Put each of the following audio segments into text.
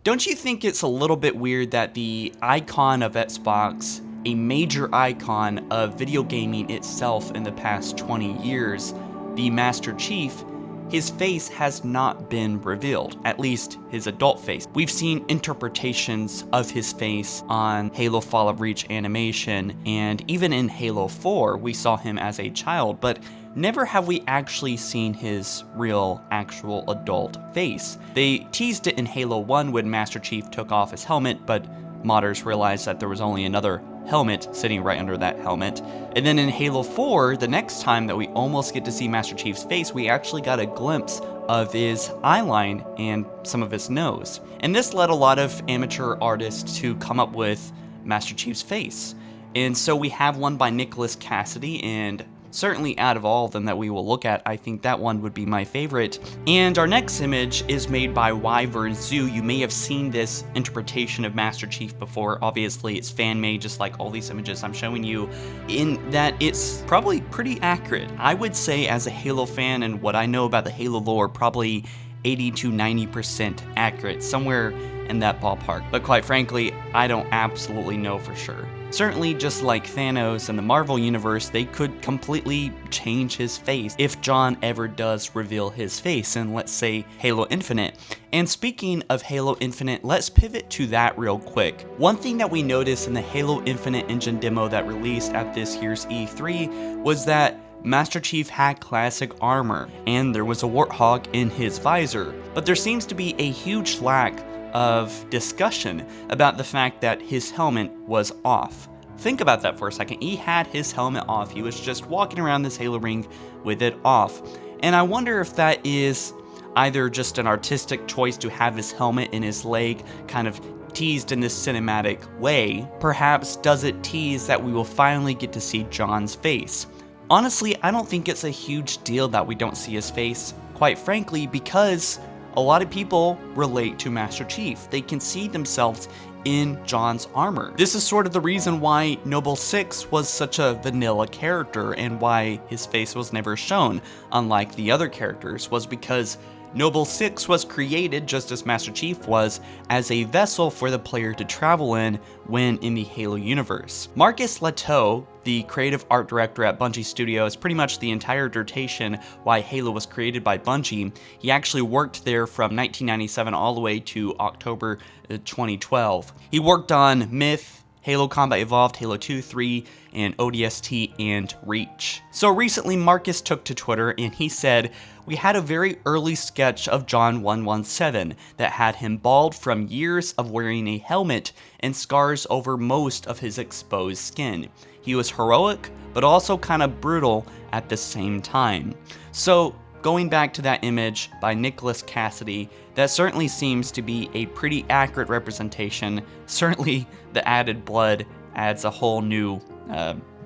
Don't you think it's a little bit weird that the icon of Xbox, a major icon of video gaming itself in the past 20 years, the Master Chief, his face has not been revealed, at least his adult face. We've seen interpretations of his face on HaloFollower Reach animation, and even in Halo 4 we saw him as a child, but never have we actually seen his real, actual adult face. They teased it in Halo 1 when Master Chief took off his helmet, but modders realized that there was only another helmet sitting right under that helmet. And then in Halo 4, the next time that we almost get to see Master Chief's face, we actually got a glimpse of his eyeline and some of his nose. And this led a lot of amateur artists to come up with Master Chief's face. And so we have one by Nicholas Cassidy, and certainly out of all of them that we will look at, I think that one would be my favorite. And our next image is made by Wyvern Zoo. You may have seen this interpretation of Master Chief before. Obviously, it's fan-made, just like all these images I'm showing you, in that it's probably pretty accurate. I would say, as a Halo fan and what I know about the Halo lore, probably 80 to 90% accurate, somewhere in that ballpark. But quite frankly, I don't absolutely know for sure. Certainly, just like Thanos in the Marvel Universe, they could completely change his face if John ever does reveal his face in, let's say, Halo Infinite. And speaking of Halo Infinite, let's pivot to that real quick. One thing that we noticed in the Halo Infinite engine demo that released at this year's E3 was that Master Chief had classic armor, and there was a warthog in his visor. But there seems to be a huge lack of discussion about the fact that his helmet was off. Think about that for a second. He had his helmet off. He was just walking around this Halo ring with it off. And I wonder if that is either just an artistic choice to have his helmet in his leg kind of teased in this cinematic way. Perhaps does it tease that we will finally get to see John's face? Honestly, I don't think it's a huge deal that we don't see his face, quite frankly, because a lot of people relate to Master Chief. They can see themselves in John's armor. This is sort of the reason why Noble 6 was such a vanilla character and why his face was never shown, unlike the other characters, was because Noble 6 was created, just as Master Chief was, as a vessel for the player to travel in when in the Halo universe. Marcus Lehto, the creative art director at Bungie Studios, pretty much the entire duration why Halo was created by Bungie, he actually worked there from 1997 all the way to October 2012. He worked on Myth, Halo Combat Evolved, Halo 2, 3, and ODST and Reach. So recently Marcus took to Twitter and he said, "We had a very early sketch of John 117 that had him bald from years of wearing a helmet and scars over most of his exposed skin. He was heroic, but also kind of brutal at the same time." So going back to that image by Nicholas Cassidy, that certainly seems to be a pretty accurate representation. Certainly the added blood adds a whole new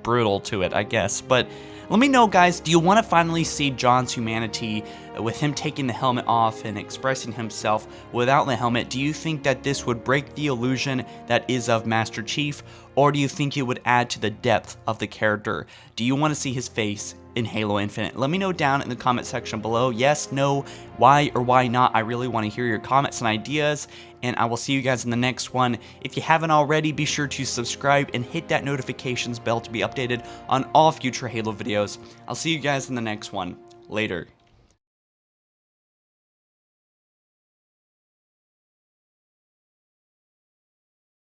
brutal to it, I guess. But let me know, guys, do you want to finally see John's humanity with him taking the helmet off and expressing himself without the helmet? Do you think that this would break the illusion that is of Master Chief, or do you think it would add to the depth of the character? Do you want to see his face in Halo Infinite? Let me know down in the comment section below. Yes, no, why or why not. I really want to hear your comments and ideas, and I will see you guys in the next one. If you haven't already, be sure to subscribe and hit that notifications bell to be updated on all future Halo videos. I'll see you guys in the next one. Later.